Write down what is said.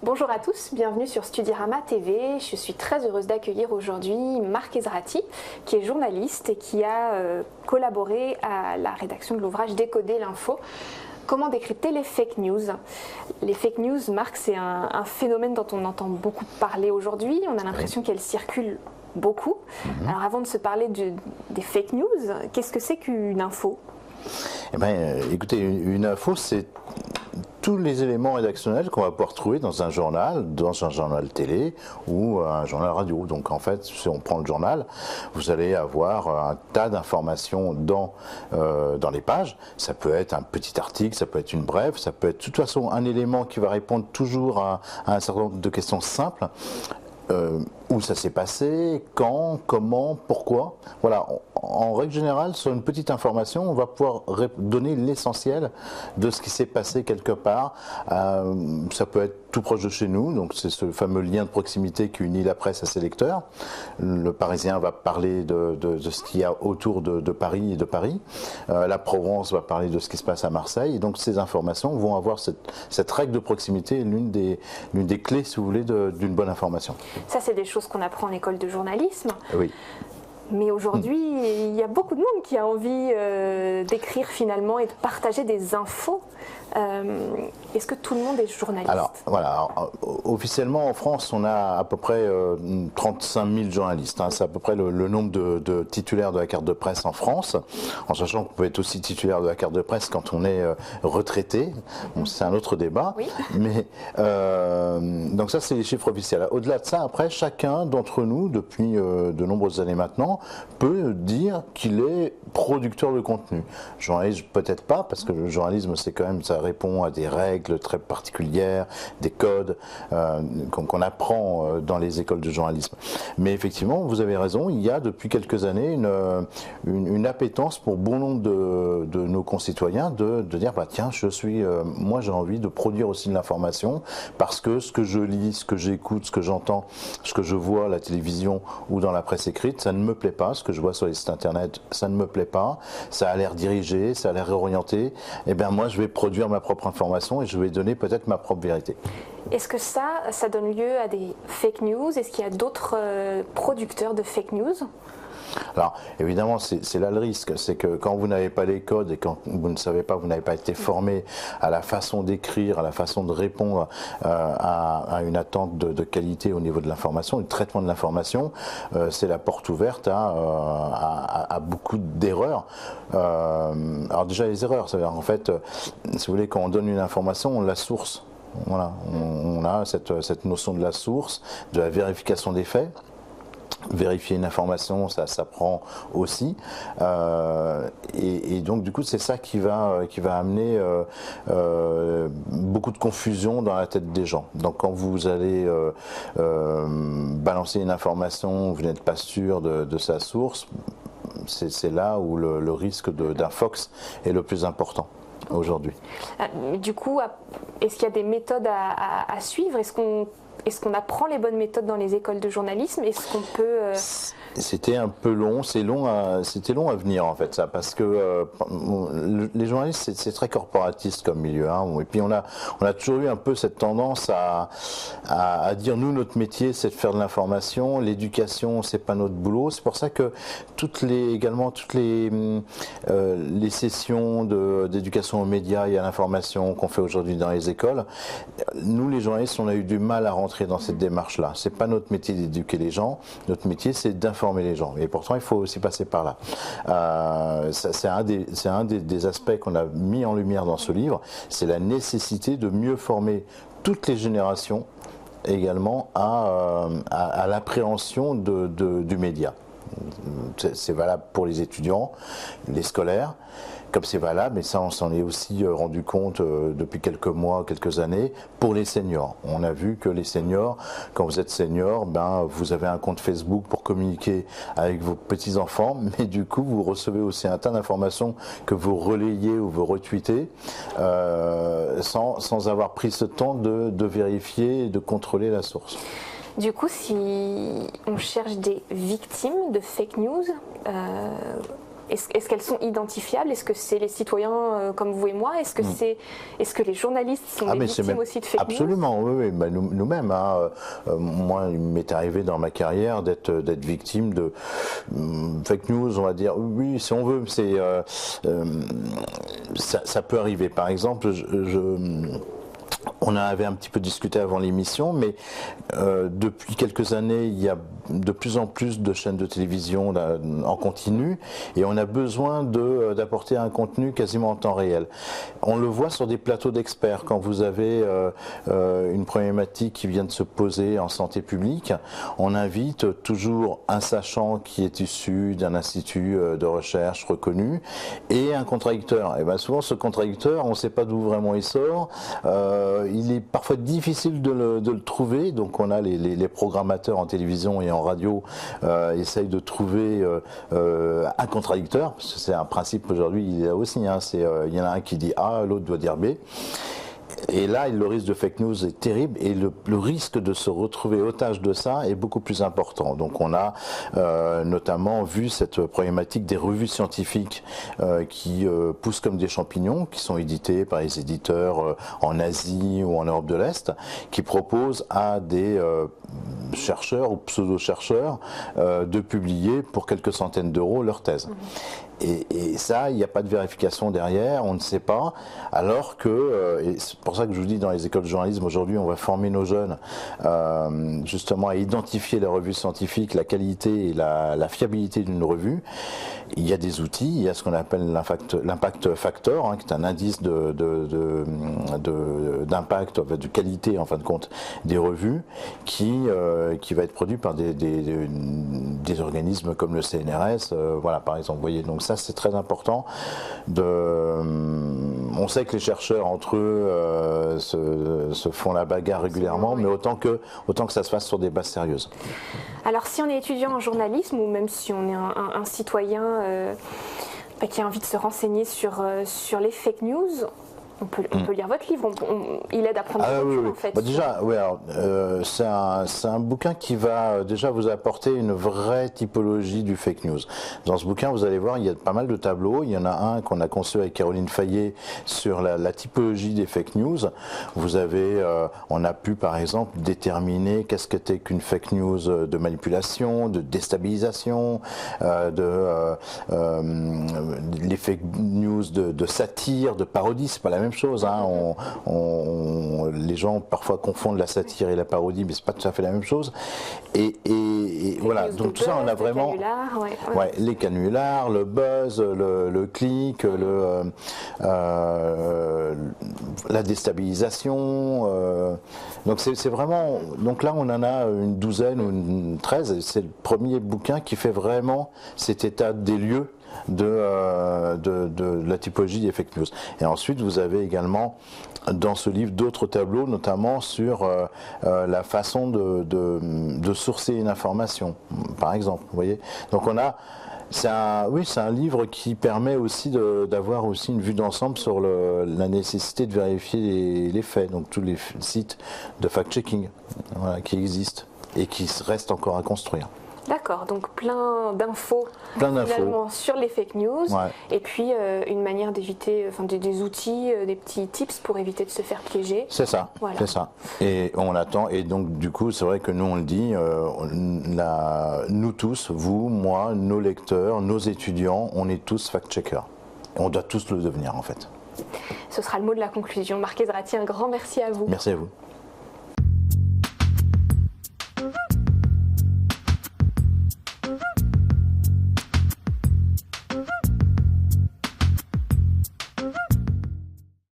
Bonjour à tous, bienvenue sur Studirama TV. Je suis très heureuse d'accueillir aujourd'hui Marc Ezrati, qui est journaliste et qui a collaboré à la rédaction de l'ouvrage Décoder l'info. Comment décrypter les fake news? Les fake news, Marc, c'est un phénomène dont on entend beaucoup parler aujourd'hui. On a l'impression qu'elles circulent beaucoup. Alors avant de se parler des fake news, qu'est-ce que c'est qu'une info? Eh bien, écoutez, une info, c'est tous les éléments rédactionnels qu'on va pouvoir trouver dans un journal télé ou un journal radio. Donc en fait, si on prend le journal, vous allez avoir un tas d'informations dans les pages. Ça peut être un petit article, ça peut être une brève, ça peut être de toute façon un élément qui va répondre toujours à un certain nombre de questions simples. Où ça s'est passé, quand, comment, pourquoi. Voilà, en règle générale, sur une petite information, on va pouvoir donner l'essentiel de ce qui s'est passé quelque part. Ça peut être tout proche de chez nous, donc c'est ce fameux lien de proximité qui unit la presse à ses lecteurs. Le Parisien va parler de ce qu'il y a autour de Paris et de Paris. La Provence va parler de ce qui se passe à Marseille. Et donc ces informations vont avoir cette règle de proximité, l'une des clés, si vous voulez, d'une bonne information. Ça, c'est des choses qu'on apprend en école de journalisme. Oui. Mais aujourd'hui, il y a beaucoup de monde qui a envie d'écrire finalement et de partager des infos. Est-ce que tout le monde est journaliste? Alors, voilà. Officiellement, en France, on a à peu près 35 000 journalistes. Hein. C'est à peu près le nombre de titulaires de la carte de presse en France, en sachant qu'on peut être aussi titulaire de la carte de presse quand on est retraité. Bon, c'est un autre débat. Oui. Mais, donc ça, c'est les chiffres officiels. Au-delà de ça, après, chacun d'entre nous, depuis de nombreuses années maintenant, peut dire qu'il est producteur de contenu. Journaliste, peut-être pas, parce que le journalisme, c'est quand même, ça répond à des règles très particulières, des codes qu'on apprend dans les écoles de journalisme. Mais effectivement, vous avez raison, il y a depuis quelques années une appétence pour bon nombre de nos concitoyens de dire, bah, tiens, moi j'ai envie de produire aussi de l'information, parce que ce que je lis, ce que j'écoute, ce que j'entends, ce que je vois à la télévision ou dans la presse écrite, ça ne me plaît pas. Ce que je vois sur les sites internet, ça ne me plaît pas. Ça a l'air dirigé, ça a l'air réorienté. Eh bien moi, je vais produire ma propre information et je vais donner peut-être ma propre vérité. Est-ce que ça donne lieu à des fake news? Est-ce qu'il y a d'autres producteurs de fake news? Alors, évidemment, c'est là le risque, c'est que quand vous n'avez pas les codes et quand vous ne savez pas, vous n'avez pas été formé à la façon d'écrire, à la façon de répondre à une attente de qualité au niveau de l'information, du traitement de l'information, c'est la porte ouverte à beaucoup d'erreurs. Alors déjà, les erreurs, c'est-à-dire en fait, si vous voulez, quand on donne une information, on la source. Voilà, on a cette notion de la source, de la vérification des faits. Vérifier une information, ça s'apprend aussi, et donc du coup c'est ça qui va amener beaucoup de confusion dans la tête des gens. Donc quand vous allez balancer une information, vous n'êtes pas sûr de sa source, c'est là où le risque d'un Fox est le plus important aujourd'hui. Du coup, est-ce qu'il y a des méthodes à suivre? Est-ce qu'on apprend les bonnes méthodes dans les écoles de journalisme? Est-ce qu'on peut... C'était un peu long, c'était long à venir en fait ça, parce que les journalistes c'est très corporatiste comme milieu, hein, et puis on a toujours eu un peu cette tendance à dire nous notre métier c'est de faire de l'information, l'éducation c'est pas notre boulot. C'est pour ça que toutes les sessions d'éducation aux médias et à l'information qu'on fait aujourd'hui dans les écoles, nous les journalistes on a eu du mal à rentrer dans cette démarche là. C'est pas notre métier d'éduquer les gens, notre métier c'est d'informer les gens, et pourtant il faut aussi passer par là. C'est un des aspects qu'on a mis en lumière dans ce livre, c'est la nécessité de mieux former toutes les générations également à l'appréhension du média. C'est valable pour les étudiants, les scolaires, comme c'est valable, et ça on s'en est aussi rendu compte depuis quelques mois, quelques années, pour les seniors. On a vu que les seniors, quand vous êtes senior, vous avez un compte Facebook pour communiquer avec vos petits-enfants, mais du coup vous recevez aussi un tas d'informations que vous relayez ou vous retweetez sans avoir pris ce temps de vérifier et de contrôler la source. Du coup, si on cherche des victimes de fake news, est-ce qu'elles sont identifiables? Est-ce que c'est les citoyens comme vous et moi? Est-ce que les journalistes sont des victimes aussi de fake news? Absolument, oui. Bah, nous-mêmes, hein, moi, il m'est arrivé dans ma carrière d'être victime de fake news, on va dire. Oui, si on veut, ça peut arriver. Par exemple, on avait un petit peu discuté avant l'émission, mais depuis quelques années, il y a de plus en plus de chaînes de télévision en continu et on a besoin d'apporter un contenu quasiment en temps réel. On le voit sur des plateaux d'experts. Quand vous avez une problématique qui vient de se poser en santé publique, on invite toujours un sachant qui est issu d'un institut de recherche reconnu et un contradicteur. Et bien souvent, ce contradicteur, on ne sait pas d'où vraiment il sort. Il est parfois difficile de le trouver, donc on a les programmateurs en télévision et en radio essayent de trouver un contradicteur, parce que c'est un principe aujourd'hui, il y a aussi, hein, il y en a un qui dit A, l'autre doit dire B. Et là, le risque de fake news est terrible et le risque de se retrouver otage de ça est beaucoup plus important. Donc on a notamment vu cette problématique des revues scientifiques qui poussent comme des champignons, qui sont éditées par les éditeurs en Asie ou en Europe de l'Est, qui proposent à des chercheurs ou pseudo-chercheurs de publier pour quelques centaines d'euros leur thèse. Et ça, il n'y a pas de vérification derrière, on ne sait pas, alors que, et c'est pour ça que je vous dis, dans les écoles de journalisme, aujourd'hui, on va former nos jeunes justement à identifier les revues scientifiques, la qualité et la fiabilité d'une revue. Il y a des outils, il y a ce qu'on appelle l'impact factor, hein, qui est un indice d'impact, de qualité en fin de compte, des revues, qui va être produit par des organismes comme le CNRS, voilà par exemple, vous voyez, donc ça c'est très important. On sait que les chercheurs entre eux se font la bagarre régulièrement, mais autant que ça se fasse sur des bases sérieuses. Alors si on est étudiant en journalisme ou même si on est un citoyen qui a envie de se renseigner sur les fake news, on peut lire votre livre, il aide à prendre des recul en fait. Bah déjà, oui, alors, c'est un bouquin qui va déjà vous apporter une vraie typologie du fake news. Dans ce bouquin, vous allez voir, il y a pas mal de tableaux. Il y en a un qu'on a conçu avec Caroline Fayet sur la typologie des fake news. Vous avez, on a pu par exemple déterminer qu'est-ce qu'était qu'une fake news de manipulation, de déstabilisation, les fake news de satire, de parodie, c'est pas la même chose, hein. Les gens parfois confondent la satire et la parodie, mais c'est pas tout à fait la même chose. Et voilà, donc tout ça, on a vraiment les canulars, le buzz, le clic, la déstabilisation. Donc c'est vraiment. Donc là, on en a une douzaine ou une 13. C'est le premier bouquin qui fait vraiment cet état des lieux de la typologie des fake news. Et ensuite, vous avez également dans ce livre d'autres tableaux, notamment sur la façon de sourcer une information, par exemple. Vous voyez. Donc c'est un livre qui permet aussi d'avoir aussi une vue d'ensemble sur la nécessité de vérifier les faits. Donc tous les sites de fact-checking qui existent et qui restent encore à construire. D'accord, donc plein d'infos finalement sur les fake news et puis une manière d'éviter, enfin des outils, des petits tips pour éviter de se faire piéger. C'est ça, voilà. C'est ça. Et on attend, et donc du coup c'est vrai que nous on le dit, nous tous, vous, moi, nos lecteurs, nos étudiants, on est tous fact-checkers. On doit tous le devenir en fait. Ce sera le mot de la conclusion. Marc Ezrati, un grand merci à vous. Merci à vous.